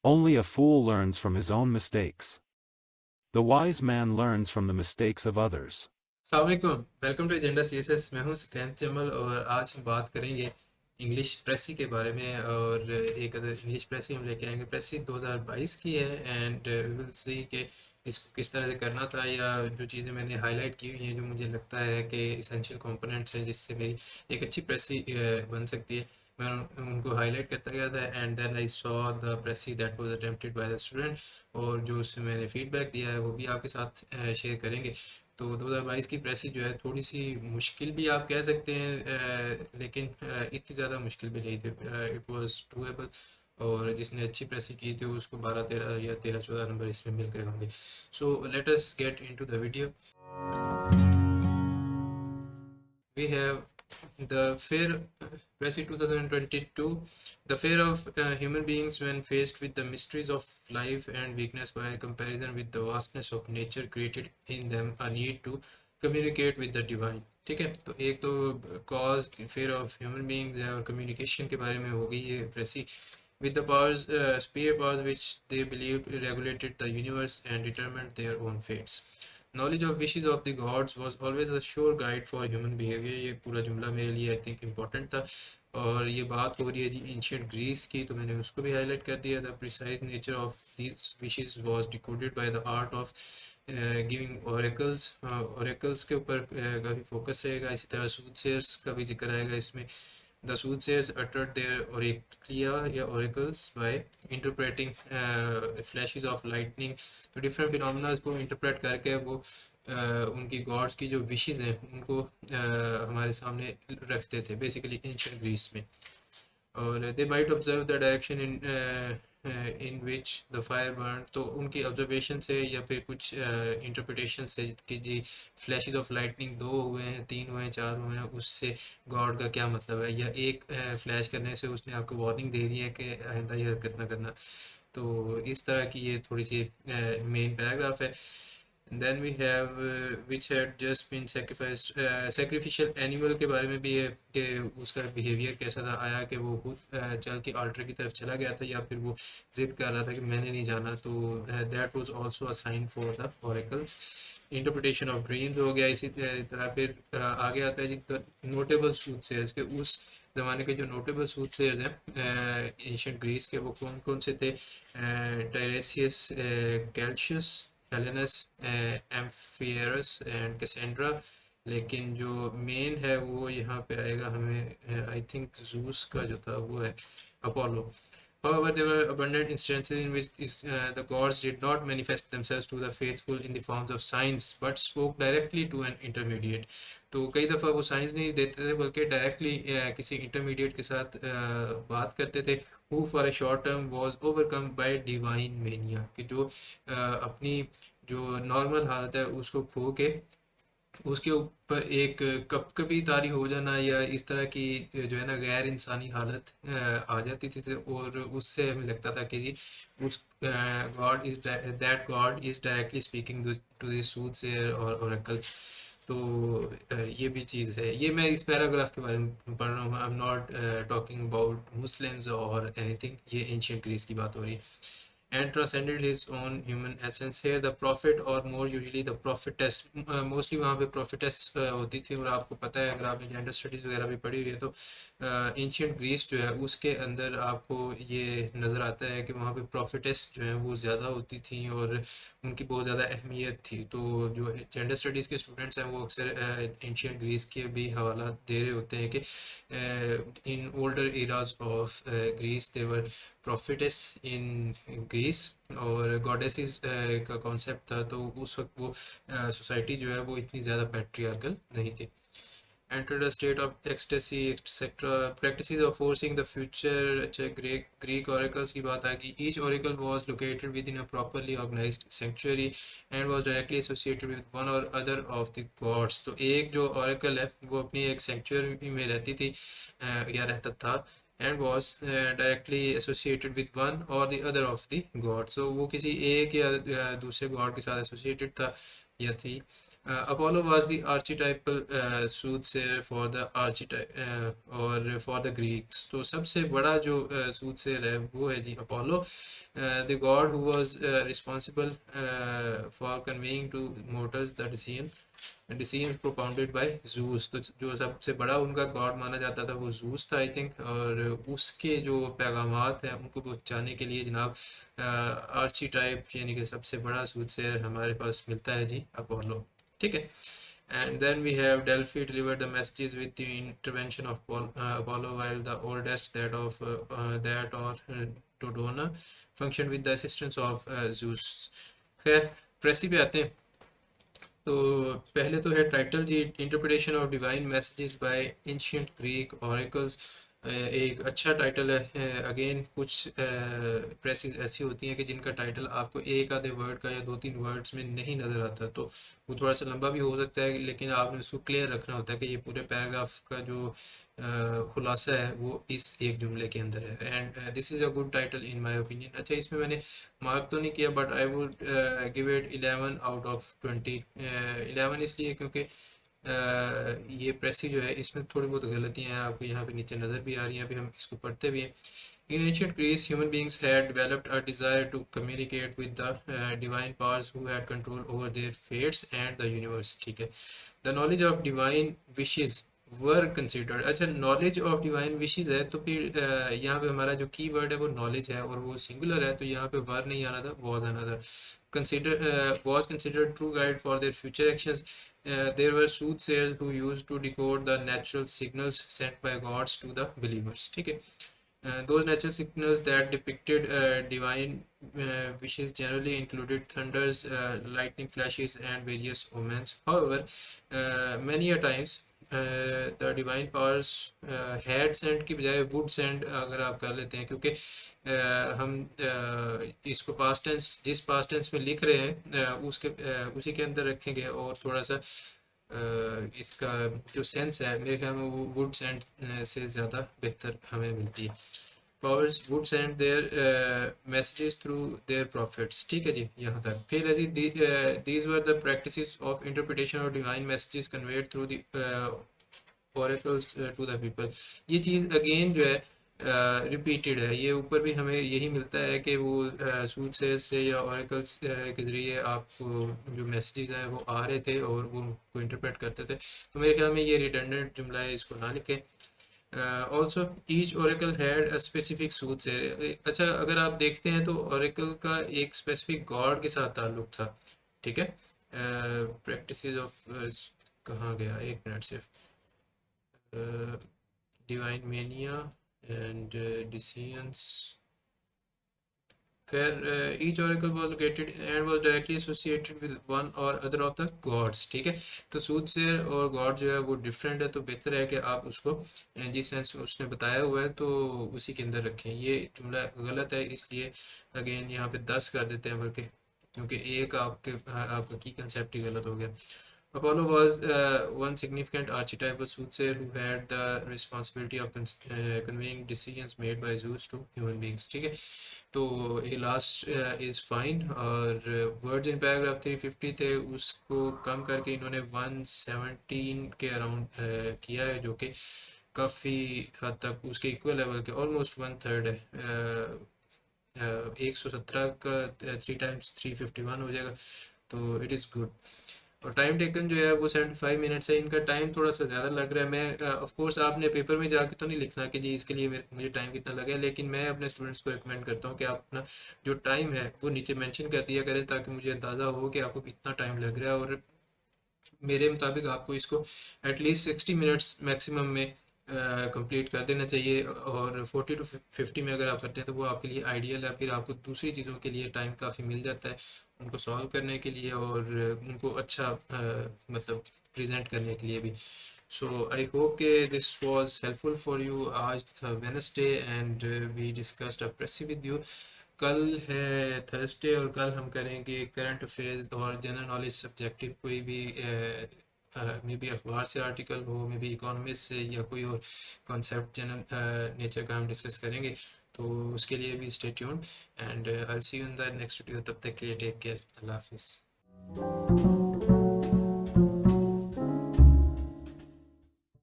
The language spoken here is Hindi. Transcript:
Only a fool learns from his own mistakes. The wise man learns from the mistakes of others. अस्सलाम वालेकुम, वेलकम टू एजेंडा सीएसएस। मैं हूं सक़लैन तजम्मल और आज हम बात करेंगे इंग्लिश प्रेसी के बारे में। और एक अदर इंग्लिश प्रेसी हम लेके आएंगे। प्रेसी 2022 की है एंड वी विल सी कि इसको किस तरह से करना था, या जो चीज़ें मैंने हाईलाइट की हुई हैं जो मुझे लगता है कि इसेंशियल कंपोनेंट्स हैं जिससे मेरी एक अच्छी प्रेसी बन सकती है, मैं उनको हाईलाइट करता गया था। And then I saw the precis that was attempted by the student, और जो उसमें मैंने फीडबैक दिया है वो भी आपके साथ शेयर करेंगे। तो 2022 की प्रेसी जो है थोड़ी सी मुश्किल भी आप कह सकते हैं, लेकिन इतनी ज़्यादा मुश्किल भी नहीं थी। इट वाज डूएबल, और जिसने अच्छी प्रेसी की थी उसको 12-13 या 13-14 नंबर इसमें मिल गए होंगे। So let us get into the video. We have the fear, Presi 2022, the fear of human beings when faced with the mysteries of life and weakness by comparison with the vastness of nature created in them a need to communicate with the divine। ठीक है, तो एक तो cause fair of human beings है, और कम्युनिकेशन के बारे में हो गई ये प्रेसी। with the powers, superior powers which they believed regulated the universe and determined their own fates। Knowledge of wishes of the gods was always a sure guide for human behavior। ये पूरा जुमला मेरे लिए आई थिंक इम्पोर्टेंट था। और ये बात हो रही है जी एंशियंट ग्रीस की, तो मैंने उसको भी हाईलाइट कर दिया था। Precise nature of these wishes was decoded by the art of giving oracles. Oracles के ऊपर काफ़ी फोकस रहेगा। इसी तरह सूदसेयर्स का भी जिक्र आएगा इसमें। The soothsayers uttered their oraculia या oracles by interpreting flashes of lightning। तो डिफरेंट फिनोमेना को इंटरप्रेट करके वो उनकी गॉड्स की जो विशेस हैं उनको हमारे सामने रखते थे बेसिकली एंशिएंट ग्रीस में। और they might observe the direction in which the fire burn. तो उनकी ऑब्जर्वेशन से या फिर कुछ इंटरप्रिटेशन से कि जी फ्लैशेस ऑफ लाइटनिंग 2 हुए हैं, 3 हुए हैं, 4 हुए हैं, उससे गॉड का क्या मतलब है, या एक फ्लैश करने से उसने आपको वार्निंग दे दी है कि आइंदा ये हरकत ना करना। तो इस तरह की ये थोड़ी सी मेन पैराग्राफ है। And then we have which had just been sacrificed, sacrificial animal के बारे में भी है कि उसका बिहेवियर कैसा था। आया कि वो खुद चल के आल्टर की तरफ चला गया था, या फिर वो जिद कर रहा था कि मैंने नहीं जाना। तो that was also a sign for the oracles. Interpretation of dreams हो गया। इसी तरह फिर आगे आता है जी नोटेबल सूथसेयर्स के। उस ज़माने के जो नोटेबल सूथसेयर्स हैं एंशिएंट ग्रीस के, वो कौन कौन से थे? टायरेसियस, कैल्शियस, हेलेनस, एम्फियरस एंड कैसेंड्रा। लेकिन जो मेन है वो यहाँ पे आएगा हमें, आई थिंक जूस का जो था वो है Apollo. However, there were abundant instances in which the gods did not manifest themselves to the faithful in the forms of signs, but spoke directly to an intermediate। तो कई दफ़ा वो साइंस नहीं देते थे बल्कि डायरेक्टली किसी इंटरमीडिएट के साथ बात करते थे। who for a short term was overcome by divine mania, कि जो अपनी जो नॉर्मल हालत है उसको खो के उसके ऊपर एक कब कभी तारी हो जाना, या इस तरह की जो है ना गैर इंसानी हालत आ जाती थी। और उससे हमें लगता था कि जी उस god is that god is directly speaking to this soothsayer और ओरेकल। तो ये भी चीज़ है। ये मैं इस पैराग्राफ के बारे में पढ़ रहा हूँ। I am not talking about Muslims और एनीथिंग, ये एंशिएंट ग्रीस की बात हो रही है। And transcended his own human essence। Here the prophet or more usually the prophetess, mostly वहाँ पे prophetess होती थी। और आपको पता है अगर आपने जेंडर स्टडीज़ वगैरह भी पढ़ी हुई है तो एंशिएंट ग्रीस जो है उसके अंदर आपको ये नज़र आता है कि वहाँ पे prophetess जो है वो ज़्यादा होती थी और उनकी बहुत ज़्यादा अहमियत थी। तो जो जेंडर स्टडीज़ के स्टूडेंट्स हैं वो अक्सर एंशिएंट ग्रीस के भी हवाला दे रहे होते हैं कि in older eras of Greece their prophetess in Greece, और गॉडेसेस का कॉन्सेप्ट था। तो उस वक्त वो सोसाइटी जो है वो इतनी ज़्यादा पैट्रियार्कल नहीं थी। entered a state of ecstasy etc practices of foreseeing the future। अच्छा Greek oracles की बात आ गई। each oracle was located within a properly organized sanctuary and was directly associated with one or other of the gods। तो एक जो oracle है वो अपनी एक sanctuary में रहती थी या रहता था, and was directly associated with one or the other of the gods। so वो किसी एक या दूसरे god के साथ associated था या थी। Apollo was the archetypal soothsayer for the archetype और for the Greeks. तो सबसे बड़ा जो soothsayer है वो है जी Apollo, the god who was responsible for conveying to mortals the decisions propounded by Zeus. तो जो सबसे बड़ा उनका गॉड माना जाता था वो Zeus था आई थिंक, और उसके जो पैगामात हैं उनको पहुंचाने के लिए जनाब आर्चीटाइप यानी कि सबसे बड़ा सूटसेयर हमारे पास मिलता है जी अपोलो, ठीक है. And then we have Delphi delivered the messages with the intervention of Apollo, while the oldest that or Dodona functioned with the assistance of Zeus. खैर प्रेसी पे आते हैं. तो पहले तो है टाइटल जी, interpretation of divine messages by ancient Greek oracles. एक अच्छा टाइटल है. अगेन कुछ प्रेसेस ऐसी होती हैं कि जिनका टाइटल आपको एक आधे वर्ड का या दो तीन वर्ड्स में नहीं नज़र आता, तो वो थोड़ा सा लंबा भी हो सकता है, लेकिन आपने उसको क्लियर रखना होता है कि ये पूरे पैराग्राफ का जो खुलासा है वो इस एक जुमले के अंदर है. And this is a good title in my opinion. अच्छा, इसमें मैंने मार्क तो नहीं किया, but I would give it 11 out of 20. 11 इसलिए क्योंकि ये प्रेसी जो है इसमें थोड़ी बहुत गलतियाँ हैं, आपको यहाँ पे नीचे नज़र भी आ रही हैं, अभी हम इसको पढ़ते भी हैं. In ancient Greece, human beings had developed a desire to communicate with the divine powers who had control over their fates and the universe. ठीक है. The knowledge of divine wishes were considered. अच्छा, knowledge of divine wishes है तो फिर यहाँ पे हमारा जो की वर्ड है वो knowledge है और वो singular है, तो यहाँ पे were नहीं आना था, was आना था. Was considered true guide for their future actions. There were soothsayers who used to decode the natural signals sent by gods to the believers. ठीक है. Those natural signals that depicted divine wishes generally included thunders, lightning flashes, and various omens. However, many a times the divine powers had sent की बजाय would send अगर आप कर लेते हैं, क्योंकि हम इसको पास्ट टेंस, जिस पास्ट टेंस में लिख रहे हैं उसी के अंदर रखेंगे, और थोड़ा सा इसका जो सेंस है मेरे ख्याल में वो वुड सेंड से ज़्यादा बेहतर हमें मिलती है. Powers would send their messages through their prophets. ठीक है जी, यहाँ तक. फिर है जी, these were the practices of interpretation of divine messages conveyed through the oracles to the people. ये चीज़ अगेन जो है रिपीटेड है. ये ऊपर भी हमें यही मिलता है कि वो सूटसेस से या ऑरेकल्स के ज़रिए आपको जो मैसेजेस हैं वो आ रहे थे और वो उनको इंटरप्रेट करते थे. तो मेरे ख्याल में ये रिडंडेंट जुमला है, इसको ना लिखें. Also each oracle had a specific soothsayer. अच्छा, अगर आप देखते हैं तो ओरेकल का एक स्पेसिफिक गॉड के साथ ताल्लुक था. ठीक है. प्रैक्टिसेस ऑफ कहाँ गया, एक मिनट सिर्फ. Divine mania and decisions. Where each oracle was located and was directly associated with one or other of the gods. ठीक है. तो सूटसेयर और गॉड जो है वो डिफरेंट है, तो बेहतर है कि आप उसको जिस सेंस उसने बताया हुआ है तो उसी के अंदर रखें. ये जुमला गलत है, इसलिए अगेन यहाँ पे 10 कर देते हैं, बल्कि क्योंकि एक आपका की कंसेप्ट ही गलत हो गया. Apollo was one significant archetypal soothsayer who had the responsibility of conveying decisions made by Zeus to human beings. ठीक है. तो ये लास्ट इज फाइन, और वर्ड्स इन पैराग्राफ 350 थे, उसको कम करके इन्होंने 117 के अराउंड किया है, जो कि काफ़ी हद तक उसके इक्वल लेवल के, ऑलमोस्ट 1/3 है. 117 का 3 टाइम्स 351 हो जाएगा, तो इट इज़ गुड. और टाइम टेकन जो है वो 75 मिनट्स है. इनका टाइम थोड़ा सा ज़्यादा लग रहा है. मैं ऑफ कोर्स आपने पेपर में जाके तो नहीं लिखना कि जी इसके लिए मुझे टाइम कितना लगा है, लेकिन मैं अपने स्टूडेंट्स को रिकमेंड करता हूँ कि आप अपना जो टाइम है वो नीचे मेंशन कर दिया करें, ताकि मुझे अंदाज़ा हो कि आपको कितना टाइम लग रहा है. और मेरे मुताबिक आपको इसको एटलीस्ट 60 मिनट्स मैक्सिमम में कंप्लीट कर देना चाहिए, और 40 to 50 में अगर आप करते हैं तो वो आपके लिए आइडियल है. फिर आपको दूसरी चीज़ों के लिए टाइम काफ़ी मिल जाता है उनको सॉल्व करने के लिए और उनको अच्छा मतलब प्रेजेंट करने के लिए भी. सो आई होप के this was helpful for you. आज था Wednesday and we discussed a precis with you. कल है थर्सडे और कल हम करेंगे करंट अफेयर्स और जनरल नॉलेज सब्जेक्टिव, कोई भी मे बी अखबार से आर्टिकल हो, मे बी इकोनॉमिक्स से, या कोई और कॉन्सेप्ट जनरल नेचर का हम डिस्कस करेंगे. तो उसके लिए भी stay tuned and I will see you in the next video. तब तक के लिए टेक केयर. अल्लाह हाफिज़.